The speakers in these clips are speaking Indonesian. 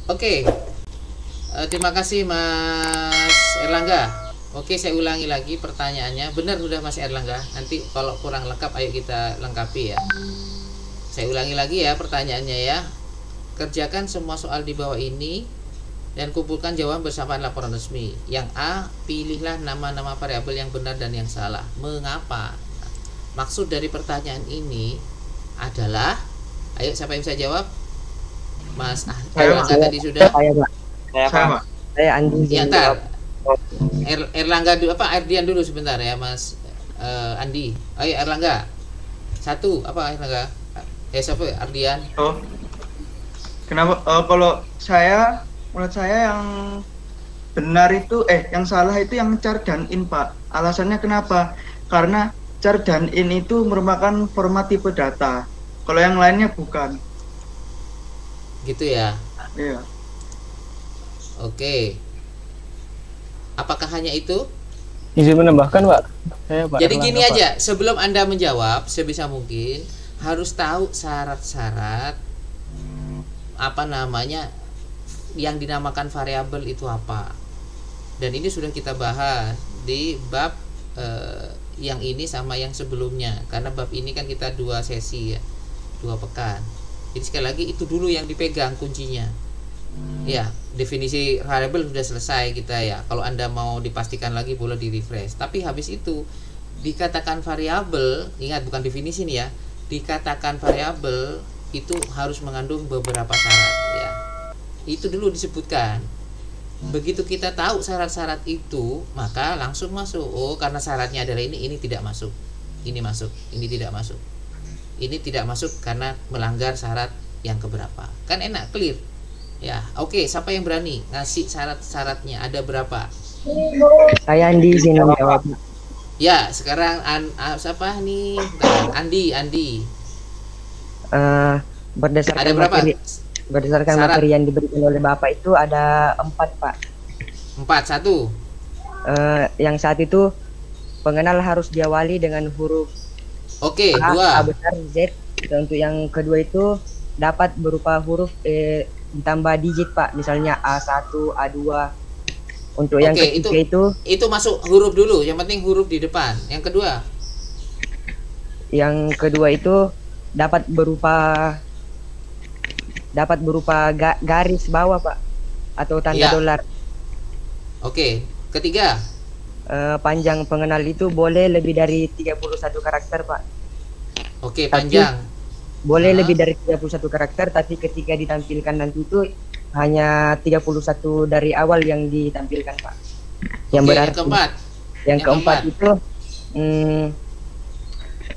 Oke, terima kasih Mas Erlangga. Oke, saya ulangi lagi pertanyaannya. Benar sudah Mas Erlangga. Nanti kalau kurang lengkap ayo kita lengkapi ya. Saya ulangi lagi ya pertanyaannya ya. Kerjakan semua soal di bawah ini dan kumpulkan jawaban bersama laporan resmi. Yang A, pilihlah nama-nama variabel yang benar dan yang salah. Mengapa? Maksud dari pertanyaan ini adalah, ayo siapa yang bisa jawab? Mas Erlangga tadi sudah. Saya, Pak. Sama. Saya Andi. Ya, ntar. Erlangga dulu, apa Erdian dulu sebentar ya Mas Andi. Ayo Erlangga. Satu, apa Erlangga? Siapa Ardian? Oh. Kenapa? Kalau saya, menurut saya yang benar itu, yang salah itu yang char dan in, Pak. Alasannya kenapa? Karena char dan in itu merupakan format tipe data. Kalau yang lainnya bukan. Gitu ya. Iya. Oke. Apakah hanya itu? Izin menambahkan, Pak. Saya, Pak Jadi Erlangga, gini Pak. aja, sebelum Anda menjawab sebisa mungkin harus tahu syarat-syarat apa namanya yang dinamakan variabel itu apa. Dan ini sudah kita bahas di bab yang ini sama yang sebelumnya, karena bab ini kan kita 2 sesi ya, 2 pekan. Jadi sekali lagi itu dulu yang dipegang kuncinya. Ya, definisi variabel sudah selesai kita ya. Kalau Anda mau dipastikan lagi boleh di refresh. Tapi habis itu dikatakan variabel, ingat bukan definisi nih ya. Dikatakan variabel itu harus mengandung beberapa syarat ya. Itu dulu disebutkan. Begitu kita tahu syarat-syarat itu, maka langsung masuk. Oh, karena syaratnya adalah ini tidak masuk. Ini masuk, ini tidak masuk. Ini tidak masuk karena melanggar syarat yang keberapa. Kan enak, clear. Ya, oke, siapa yang berani ngasih syarat-syaratnya? Ada berapa? Saya Andi izin menjawab. Ya, sekarang siapa nih? Andi. Berdasarkan Ada berapa? berdasarkan Syarat. materi yang diberikan oleh Bapak itu ada 4, Pak. 4, 1. Yang saat itu pengenal harus diawali dengan huruf Oke, A 2. besar Z. Dan untuk yang kedua itu dapat berupa huruf ditambah digit, Pak. Misalnya A1, A2. Untuk yang Oke, ketiga itu masuk huruf dulu, yang penting huruf di depan. Yang kedua itu dapat berupa garis bawah, Pak, atau tanda Ya. dolar. Oke, ketiga. Panjang pengenal itu boleh lebih dari 31 karakter, Pak. Oke, Tapi- panjang. Boleh Ah. lebih dari 31 karakter, tapi ketika ditampilkan nanti itu hanya 31 dari awal yang ditampilkan, Pak. Yang Oke, berarti yang yang keempat. keempat itu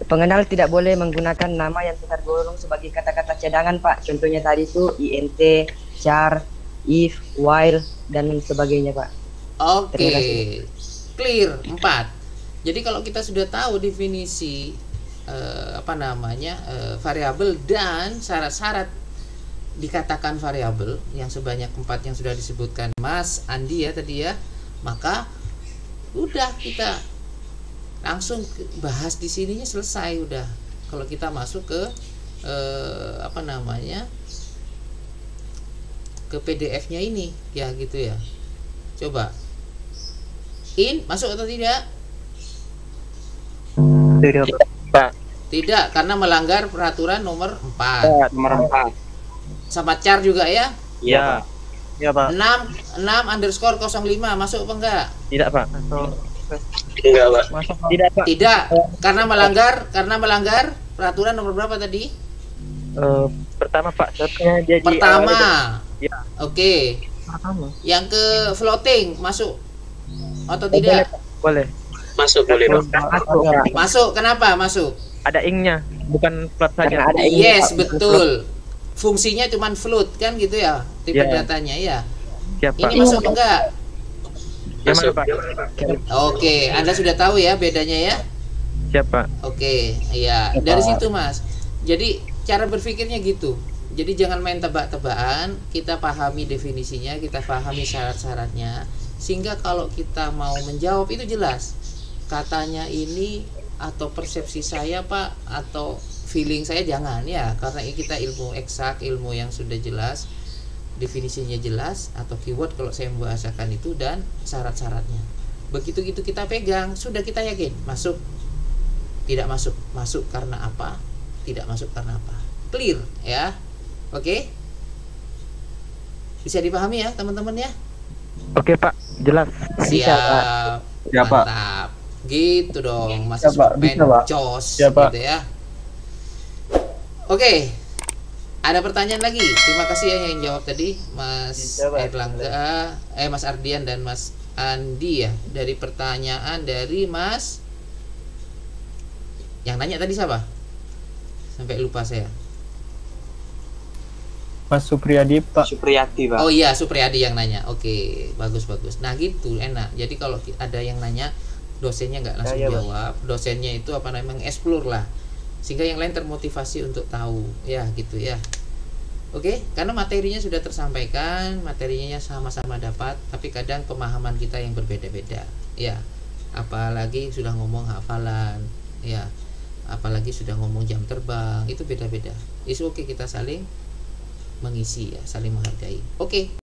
pengenal tidak boleh menggunakan nama yang tergolong sebagai kata-kata cadangan, Pak. Contohnya tadi itu int, char, if, while, dan sebagainya, Pak. Oke, Terima kasih. clear 4. Jadi kalau kita sudah tahu definisi variabel dan syarat-syarat dikatakan variabel yang sebanyak 4 yang sudah disebutkan Mas Andi ya tadi ya, maka udah kita langsung bahas di sininya selesai udah. Kalau kita masuk ke ke PDF-nya ini ya gitu ya. Coba in masuk atau tidak? Pak. Tidak, karena melanggar peraturan nomor 4. Nomor 4. Sama char juga ya. Iya. Iya, Pak. 6_05 masuk apa enggak? Tidak, Pak. Enggak, Pak. Masuk, Pak. Tidak, Pak. Tidak, karena melanggar peraturan nomor berapa tadi? Pertama, Pak. Satunya jadi Pertama. Ya. Oke. Pertama. Yang ke floating masuk atau tidak? Boleh. Masuk boleh, Pak. Masuk, Pak. Masuk. Kenapa masuk? Ada ing-nya, bukan flat saja. Karena ada ing, Yes, Pak. betul. Fungsinya cuman float kan gitu ya, tipe Ya. datanya ya. Siap, Pak. Ini masuk enggak? Yang mana, Masuk. Pak? Oke, Anda sudah tahu ya bedanya ya? Siap, Pak. Oke, iya. Dari situ, Mas. Jadi cara berpikirnya gitu. Jadi jangan main tebak-tebakan, kita pahami definisinya, kita pahami syarat-syaratnya, sehingga kalau kita mau menjawab itu jelas. Katanya ini atau persepsi saya, Pak, atau feeling saya jangan ya, karena kita ilmu eksak, ilmu yang sudah jelas. definisinya jelas, atau keyword kalau saya membahasakan itu, dan syarat-syaratnya. Begitu itu kita pegang, sudah kita yakin masuk, tidak masuk, masuk karena apa, tidak masuk karena apa. Clear ya. Oke, bisa dipahami ya teman-teman ya. Oke Pak, jelas. Siap. Ya, Pak. Mantap. Gitu dong, Ya, masih Pak. Bisa, Pak. jos Ya, Pak. gitu ya. Oke. Ada pertanyaan lagi? Terima kasih ya yang jawab tadi, Mas Bisa, Pak. Erlangga, Mas Ardian dan Mas Andi ya. Dari pertanyaan dari Mas, yang nanya tadi siapa? Sampai lupa saya. Mas Supriyadi, Pak. Supriyadi, Pak. Oh iya, Supriyadi yang nanya. Oke, bagus. Nah gitu, enak. Jadi kalau ada yang nanya, dosennya nggak langsung Ya, ya, Pak. jawab. Dosennya itu apa namanya, explore lah, sehingga yang lain termotivasi untuk tahu. Ya gitu ya. Oke, karena materinya sudah tersampaikan, materinya sama-sama dapat, tapi kadang pemahaman kita yang berbeda-beda. Ya, apalagi sudah ngomong hafalan, ya, apalagi sudah ngomong jam terbang, itu beda-beda. Oke, kita saling mengisi ya, saling menghargai. Oke.